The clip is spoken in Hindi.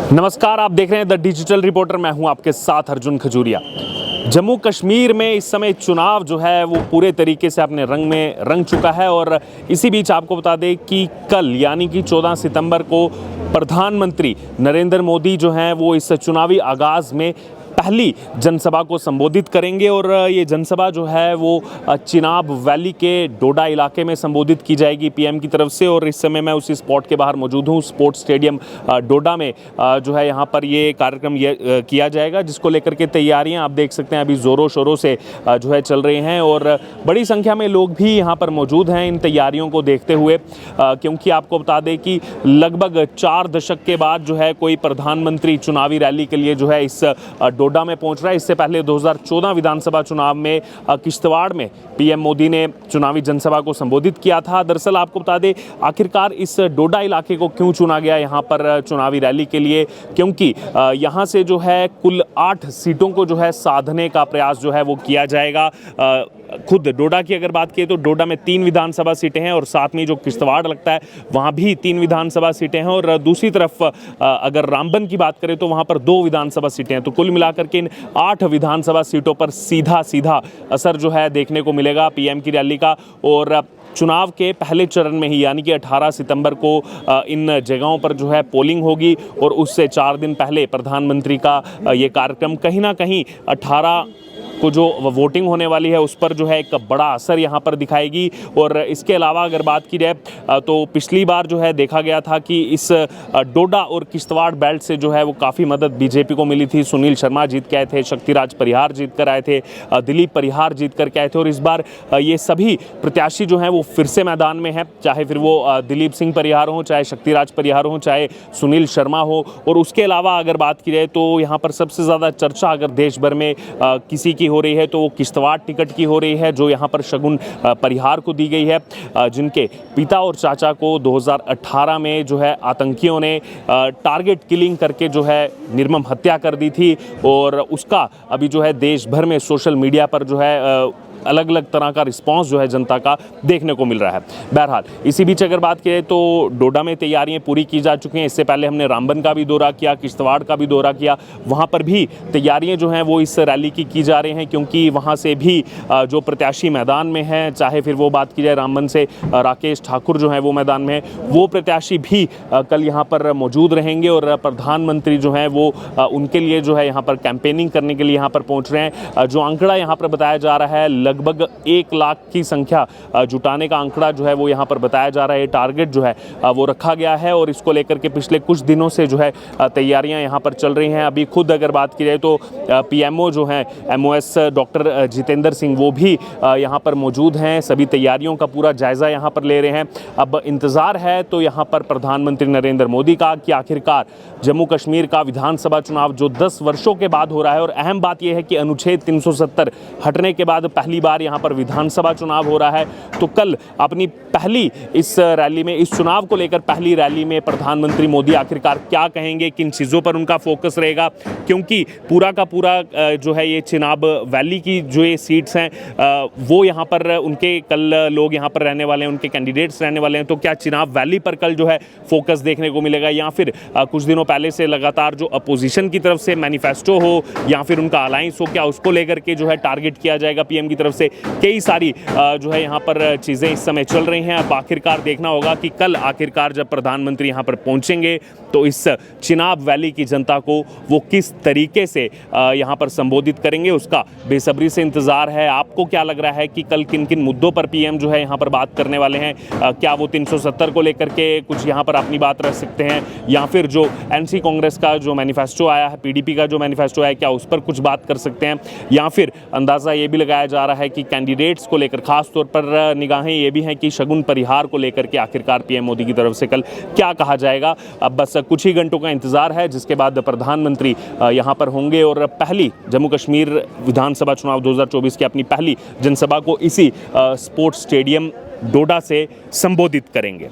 नमस्कार, आप देख रहे हैं द डिजिटल रिपोर्टर। मैं हूं आपके साथ अर्जुन खजूरिया। जम्मू कश्मीर में इस समय चुनाव जो है वो पूरे तरीके से अपने रंग में रंग चुका है और इसी बीच आपको बता दें कि कल यानी कि 14 सितंबर को प्रधानमंत्री नरेंद्र मोदी जो हैं वो इस चुनावी आगाज़ में पहली जनसभा को संबोधित करेंगे और ये जनसभा जो है वो चिनाब वैली के डोडा इलाके में संबोधित की जाएगी पीएम की तरफ से। और इस समय मैं उसी स्पॉट के बाहर मौजूद हूँ, स्पोर्ट्स स्टेडियम डोडा में जो है यहाँ पर ये कार्यक्रम किया जाएगा, जिसको लेकर के तैयारियाँ आप देख सकते हैं अभी ज़ोरों शोरों से जो है चल रही हैं और बड़ी संख्या में लोग भी यहाँ पर मौजूद हैं इन तैयारियों को देखते हुए, क्योंकि आपको बता दें कि लगभग 4 दशक के बाद जो है कोई प्रधानमंत्री चुनावी रैली के लिए जो है इस डोडा में पहुंच रहा है। इससे पहले 2014 विधानसभा चुनाव में किश्तवाड़ में पीएम मोदी ने चुनावी जनसभा को संबोधित किया था। दरअसल आपको बता दें आखिरकार इस डोडा इलाके को क्यों चुना गया यहाँ पर चुनावी रैली के लिए, क्योंकि यहाँ से जो है कुल 8 सीटों को जो है साधने का प्रयास जो है वो किया जाएगा। खुद डोडा की अगर बात करें तो डोडा में 3 विधानसभा सीटें हैं और साथ में जो किश्तवाड़ लगता है वहाँ भी 3 विधानसभा सीटें हैं और दूसरी तरफ अगर रामबन की बात करें तो वहाँ पर 2 विधानसभा सीटें हैं। तो कुल मिलाकर के इन 8 विधानसभा सीटों पर सीधा असर जो है देखने को मिलेगा पीएम की रैली का। और चुनाव के पहले चरण में ही यानी कि 18 सितंबर को इन जगहों पर जो है पोलिंग होगी और उससे 4 दिन पहले प्रधानमंत्री का ये कार्यक्रम कहीं ना कहीं 18 को जो वोटिंग होने वाली है उस पर जो है एक बड़ा असर यहाँ पर दिखाएगी। और इसके अलावा अगर बात की जाए तो पिछली बार जो है देखा गया था कि इस डोडा और किश्तवाड़ बेल्ट से जो है वो काफ़ी मदद बीजेपी को मिली थी। सुनील शर्मा जीत के आए थे, शक्तिराज परिहार जीत कर आए थे, दिलीप परिहार जीत कर के आए थे और इस बार ये सभी प्रत्याशी जो हैं वो फिर से मैदान में हैं, चाहे फिर वो दिलीप सिंह परिहार हों, चाहे शक्तिराज परिहार हों, चाहे सुनील शर्मा हो। और उसके अलावा अगर बात की जाए तो यहाँ पर सबसे ज़्यादा चर्चा अगर देश भर में किसी की हो रही है तो वो किश्तवाड़ टिकट की हो रही है, जो यहाँ पर शगुन परिहार को दी गई है, जिनके पिता और चाचा को 2018 में जो है आतंकियों ने टारगेट किलिंग करके जो है निर्मम हत्या कर दी थी। और उसका अभी जो है देश भर में सोशल मीडिया पर जो है अलग अलग तरह का रिस्पांस जो है जनता का देखने को मिल रहा है। बहरहाल इसी बीच अगर बात करें तो डोडा में तैयारियां पूरी की जा चुकी हैं। इससे पहले हमने रामबन का भी दौरा किया, किश्तवाड़ का भी दौरा किया, वहां पर भी तैयारियां जो हैं वो इस रैली की जा रही हैं, क्योंकि वहां से भी जो प्रत्याशी मैदान में हैं, चाहे फिर वो बात की जाए रामबन से राकेश ठाकुर जो है वो मैदान में है, वो प्रत्याशी भी कल यहाँ पर मौजूद रहेंगे और प्रधानमंत्री जो हैं वो उनके लिए जो है यहाँ पर कैंपेनिंग करने के लिए यहाँ पर पहुँच रहे हैं। जो आंकड़ा यहाँ पर बताया जा रहा है लगभग 1 लाख की संख्या जुटाने का आंकड़ा जो है वो यहाँ पर बताया जा रहा है, टारगेट जो है वो रखा गया है और इसको लेकर के पिछले कुछ दिनों से जो है तैयारियां यहाँ पर चल रही हैं। अभी खुद अगर बात की जाए तो पीएमओ जो हैं एमओएस डॉक्टर जितेंद्र सिंह वो भी यहाँ पर मौजूद हैं, सभी तैयारियों का पूरा जायज़ा यहाँ पर ले रहे हैं। अब इंतज़ार है तो यहाँ पर प्रधानमंत्री नरेंद्र मोदी का कि आखिरकार जम्मू कश्मीर का विधानसभा चुनाव जो 10 वर्षों के बाद हो रहा है, और अहम बात यह है कि अनुच्छेद 370 हटने के बाद पहली बार यहाँ पर विधानसभा चुनाव हो रहा है, तो कल अपनी पहली इस रैली में, इस चुनाव को लेकर पहली रैली में प्रधानमंत्री मोदी आखिरकार क्या कहेंगे, किन चीज़ों पर उनका फोकस रहेगा, क्योंकि पूरा का पूरा जो है ये चिनाब वैली की जो ये सीट्स हैं वो यहाँ पर उनके कल लोग यहाँ पर रहने वाले हैं, उनके कैंडिडेट्स रहने वाले हैं। तो क्या चिनाब वैली पर कल जो है फोकस देखने को मिलेगा, या फिर कुछ दिनों पहले से लगातार जो अपोजिशन की तरफ से मैनिफेस्टो हो या फिर उनका अलायंस हो, क्या उसको लेकर के जो है टारगेट किया जाएगा पीएम की तरफ से। कई सारी जो है यहाँ पर चीज़ें इस समय चल रही हैं। अब आखिरकार देखना होगा कि कल आखिरकार जब प्रधानमंत्री यहाँ पर पहुँचेंगे तो इस चिनाब वैली की जनता को वो किस तरीके से यहाँ पर संबोधित करेंगे, उसका बेसब्री से इंतज़ार है। आपको क्या लग रहा है कि कल किन किन मुद्दों पर पीएम जो है यहाँ पर बात करने वाले हैं? क्या वो 370 को लेकर के कुछ यहाँ पर अपनी बात रख सकते हैं, या फिर जो एनसी कांग्रेस का जो मैनिफेस्टो आया है, पीडीपी का जो मैनिफेस्टो आया है, क्या उस पर कुछ बात कर सकते हैं, या फिर अंदाज़ा ये भी लगाया जा रहा है कि कैंडिडेट्स को लेकर खास तौर पर निगाहें ये भी हैं कि शगुन परिहार को लेकर के आखिरकार पीएम मोदी की तरफ से कल क्या कहा जाएगा। अब बस कुछ ही घंटों का इंतजार है, जिसके बाद प्रधानमंत्री यहाँ पर होंगे और पहली जम्मू कश्मीर विधानसभा चुनाव 2024 की अपनी पहली जनसभा को इसी स्पोर्ट्स स्टेडियम डोडा से संबोधित करेंगे।